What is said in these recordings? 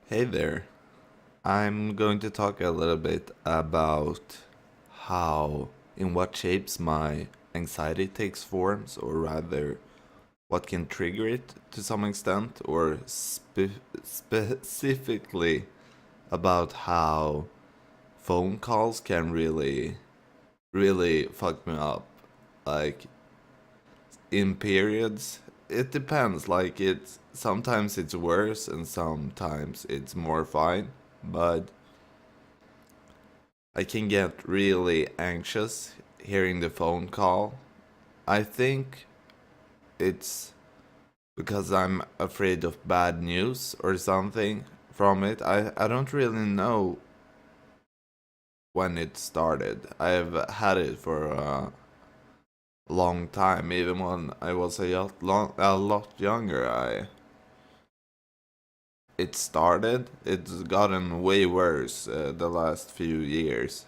Hey there. I'm going to talk a little bit about in what shapes my anxiety takes forms, or rather, what can trigger it to some extent, or specifically about how phone calls can really fuck me up. Like, in periods, it depends. Like, sometimes it's worse and sometimes it's more fine, but I can get really anxious hearing the phone call. I think it's because I'm afraid of bad news or something from it. I don't really know when it started. I've had it for a long time, even when I was a lot younger. It started. It's gotten way worse the last few years.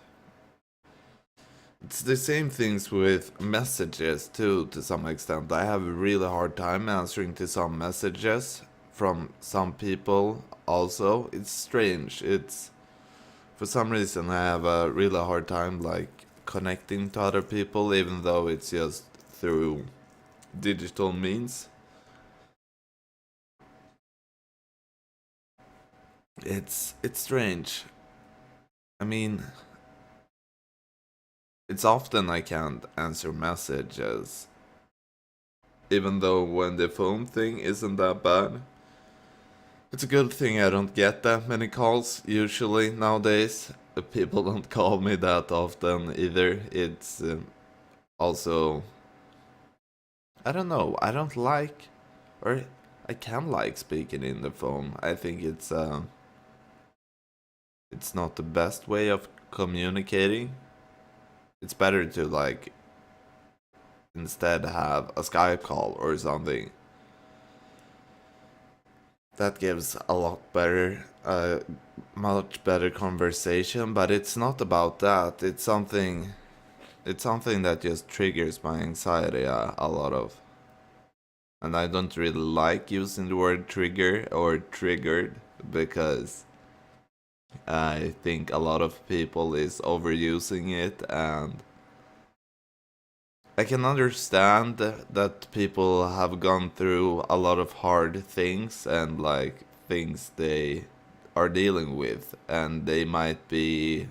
It's the same things with messages too, to some extent. I have a really hard time answering to some messages from some people also. It's strange. It's for some reason I have a really hard time like connecting to other people even though it's just through digital means. It's strange. I mean, it's often I can't answer messages even though when the phone thing isn't that bad. It's a good thing I don't get that many calls usually nowadays. People don't call me that often either. It's also, I don't know, I don't like, or I can like speaking in the phone. I think it's not the best way of communicating. It's better to like instead have a Skype call or something. That gives a lot better, much better conversation. But it's not about that. It's something that just triggers my anxiety a lot of. And I don't really like using the word trigger or triggered because I think a lot of people is overusing it, and I can understand that people have gone through a lot of hard things and like things they are dealing with, and they might be,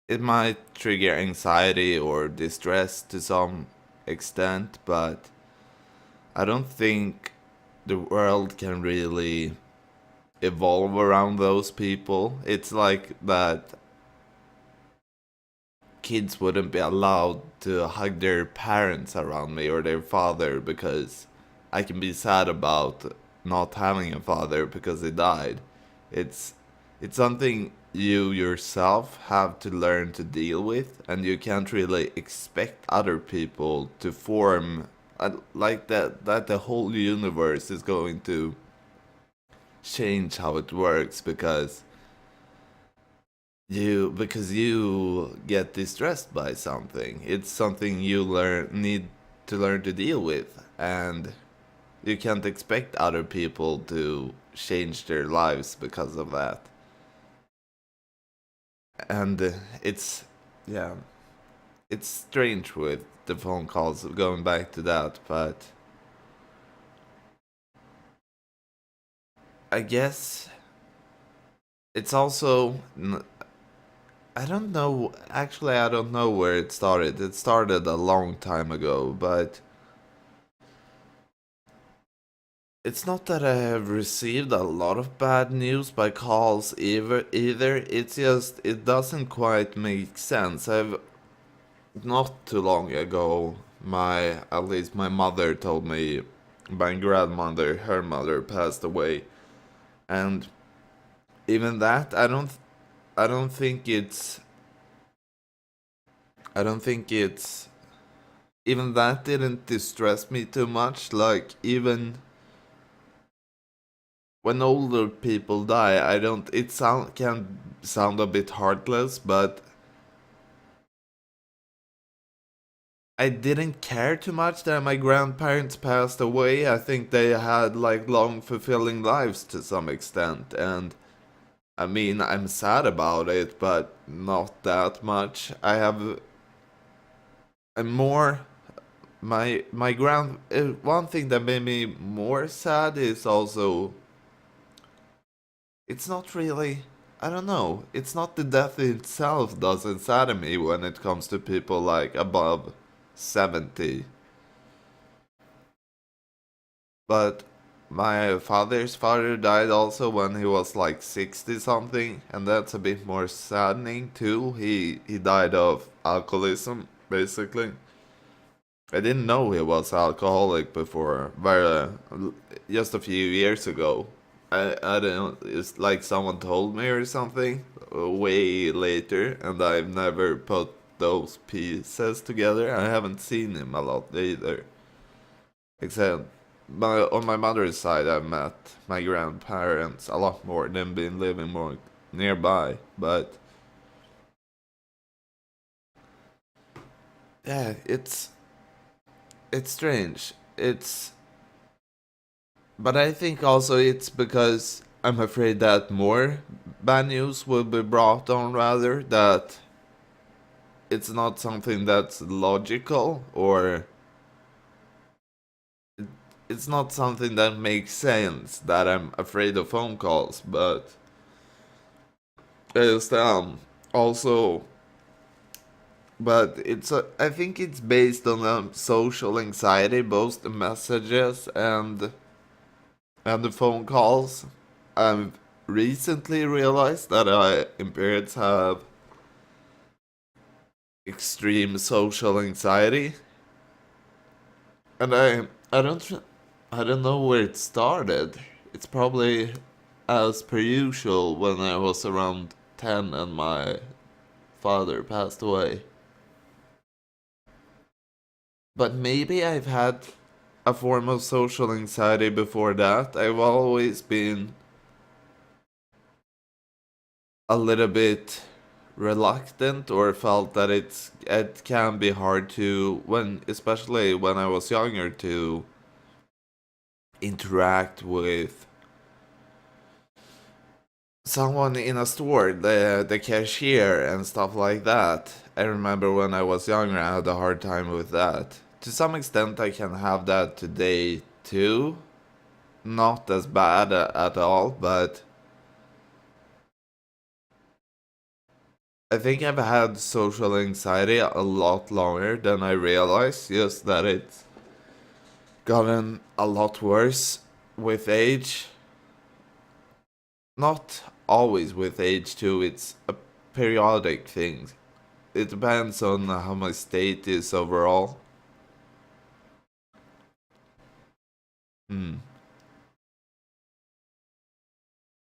it might trigger anxiety or distress to some extent, but I don't think the world can really evolve around those people. It's like that kids wouldn't be allowed to hug their parents around me or their father because I can be sad about not having a father because he died. It's it's something you yourself have to learn to deal with, and you can't really expect other people to form like that the whole universe is going to change how it works because you get distressed by something. It's something you learn need to learn to deal with, and you can't expect other people to change their lives because of that. And it's yeah, it's strange with the phone calls going back to that, but I guess it's also I don't know. Actually, I don't know where it started. It started a long time ago, but it's not that I have received a lot of bad news by calls either. It's just it doesn't quite make sense. I've not too long ago my at least my mother told me my grandmother, her mother passed away. And even that I don't think it's I don't think it's even that didn't distress me too much. Like even when older people die, I don't. It can sound a bit heartless, but I didn't care too much that my grandparents passed away. I think they had like long fulfilling lives to some extent, and I mean, I'm sad about it, but not that much. I'm more my grand one thing that made me more sad is also it's not really, I don't know, it's not the death itself doesn't sadden me when it comes to people like above 70. But my father's father died also when he was like 60 something, and that's a bit more saddening too. He died of alcoholism basically. I didn't know he was alcoholic before, just a few years ago. I don't. It's like someone told me or something way later, and I've never put those pieces together. I haven't seen him a lot either, except on my mother's side, I've met my grandparents a lot more than been living more nearby. But yeah, it's strange. But I think also it's because I'm afraid that more bad news will be brought on, rather, that it's not something that's logical, or it's not something that makes sense that I'm afraid of phone calls, but it's also, but I think it's based on social anxiety, both the messages and the phone calls. I've recently realized that parents have extreme social anxiety, and I don't know where it started. It's probably as per usual when I was around 10 and my father passed away. But maybe I've had a form of social anxiety before that. I've always been a little bit reluctant, or felt that it can be hard to, when especially when I was younger, to interact with someone in a store, the cashier and stuff like that. I remember when I was younger I had a hard time with that. To some extent I can have that today too. Not as bad at all, but I think I've had social anxiety a lot longer than I realized, just that it's gotten a lot worse with age. Not always with age too, it's a periodic thing. It depends on how my state is overall. Hmm.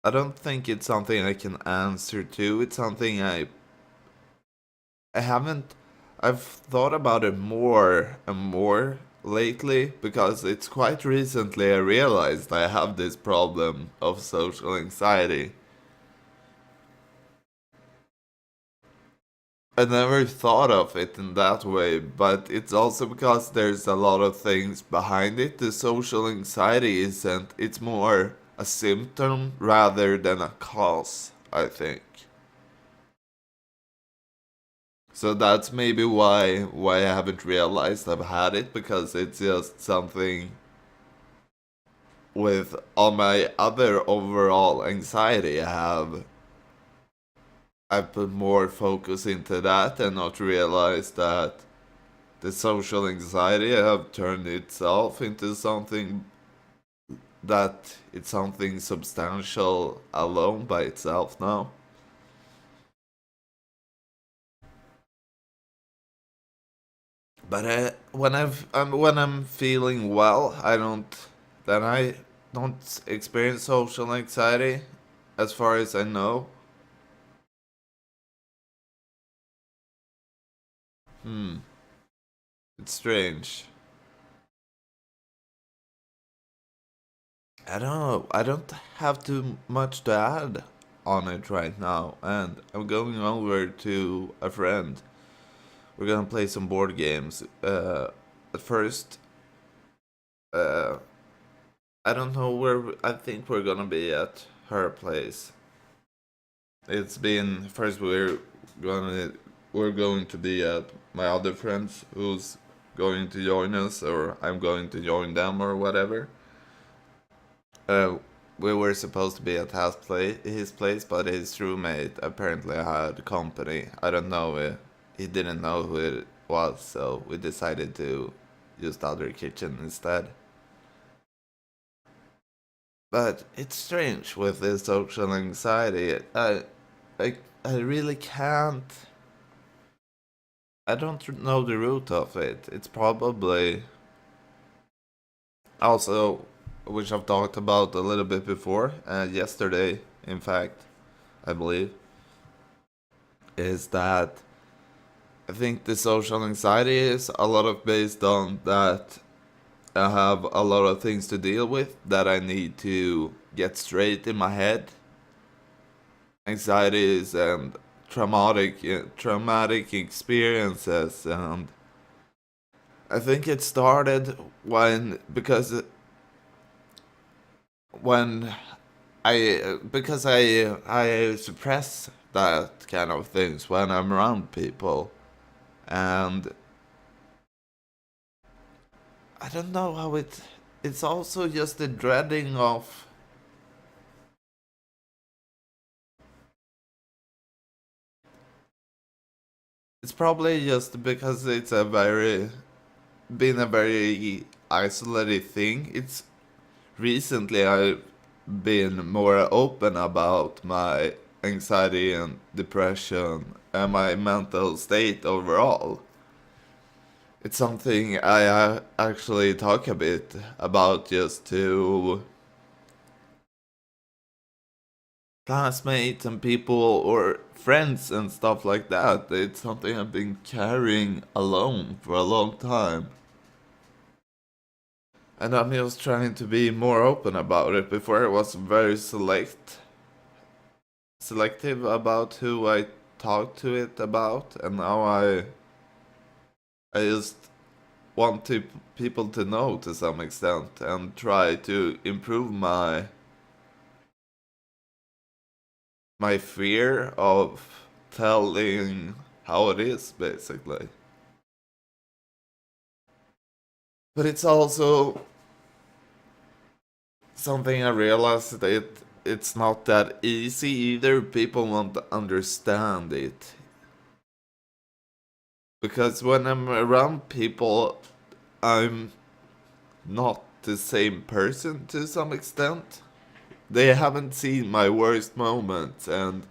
I don't think it's something I can answer to. It's something I haven't I've thought about it more and more lately, because it's quite recently I realized I have this problem of social anxiety. I never thought of it in that way, but it's also because there's a lot of things behind it. The social anxiety isn't, it's more a symptom rather than a cause, I think. So that's maybe why I haven't realized I've had it, because it's just something with all my other overall anxiety I've put more focus into that and not realized that the social anxiety have turned itself into something, that it's something substantial alone by itself now. But when I'm feeling well, I don't experience social anxiety, as far as I know. Hmm, it's strange. I don't know. I don't have too much to add on it right now, and I'm going over to a friend we're gonna play some board games. At first, uh, I don't know where. I think we're gonna be at her place. It's been first gonna we're going to be at my other friends who's going to join us, or I'm going to join them, or whatever. Uh, we were supposed to be at his place, but his roommate apparently had company. I don't know. He didn't know who it was, so we decided to use the other kitchen instead. But it's strange with this social anxiety. I really can't. I don't know the root of it. It's probably also, which I've talked about a little bit before, yesterday, in fact, I believe, is that I think the social anxiety is a lot of based on that I have a lot of things to deal with that I need to get straight in my head. Anxieties and traumatic experiences, and I think it started when I suppress that kind of things when I'm around people, and I don't know how it's also just the dreading of. It's probably just because it's been a very isolated thing. It's recently I've been more open about my anxiety and depression and my mental state overall. It's something I actually talk a bit about just to classmates and people or friends and stuff like that. It's something I've been carrying alone for a long time. And I'm just trying to be more open about it. Before I was very selective about who I talk to it about, and now I just want people to know to some extent and try to improve my fear of telling how it is, basically. But it's also something I realized that it's not that easy either. People won't understand it. Because when I'm around people, I'm not the same person to some extent. They haven't seen my worst moments, and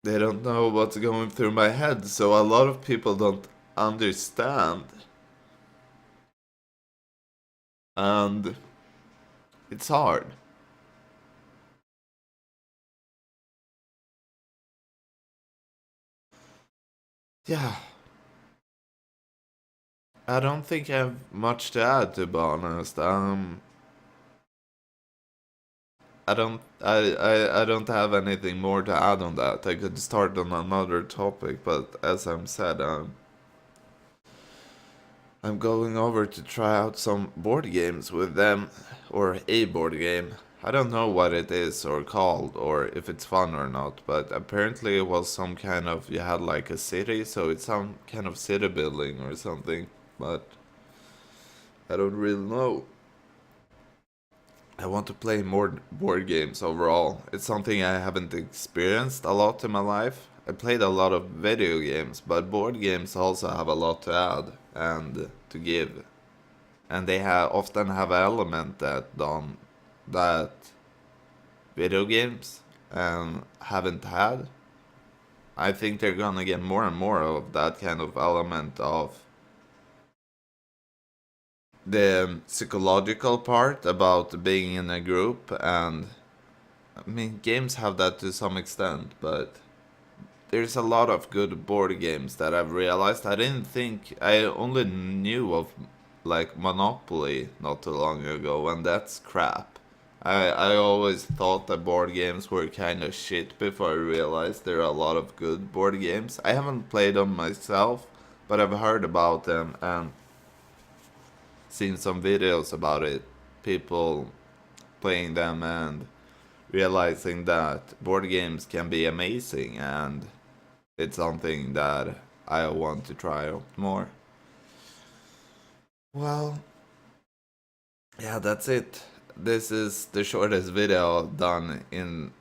they don't know what's going through my head, so a lot of people don't understand. And it's hard. Yeah, I don't think I have much to add, to be honest. I don't have anything more to add on that. I could start on another topic, but as I'm said, I'm going over to try out some board games with them, or a board game. I don't know what it is or called, or if it's fun or not, but apparently it was some kind of, you had like a city, so it's some kind of city building or something, but I don't really know. I want to play more board games overall. It's something I haven't experienced a lot in my life. I played a lot of video games, but board games also have a lot to add and to give. And they often have an element that video games haven't had. I think they're gonna get more and more of that kind of element of the psychological part about being in a group, and I mean games have that to some extent, but there's a lot of good board games that I've realized. I didn't think, I only knew of like Monopoly not too long ago, and that's crap. I always thought that board games were kind of shit before I realized there are a lot of good board games. I haven't played them myself, but I've heard about them and seen some videos about it. People playing them and realizing that board games can be amazing, and it's something that I want to try out more. Well, yeah, that's it. This is the shortest video I've done in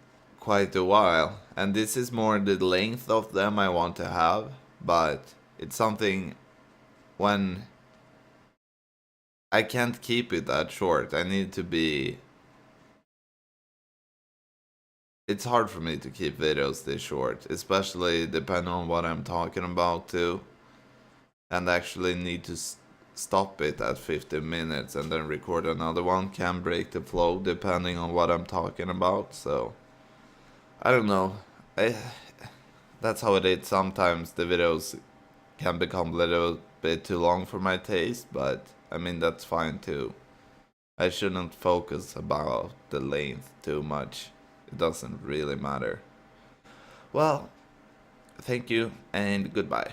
quite a while, and this is more the length of them I want to have, but it's something when I can't keep it that short. I need to be. It's hard for me to keep videos this short, especially depending on what I'm talking about too, and actually need to stop it at 15 minutes and then record another one. Can break the flow depending on what I'm talking about, so I don't know. I, that's how it is. Sometimes the videos can become a little bit too long for my taste, but I mean, that's fine too. I shouldn't focus about the length too much. It doesn't really matter. Well, thank you and goodbye.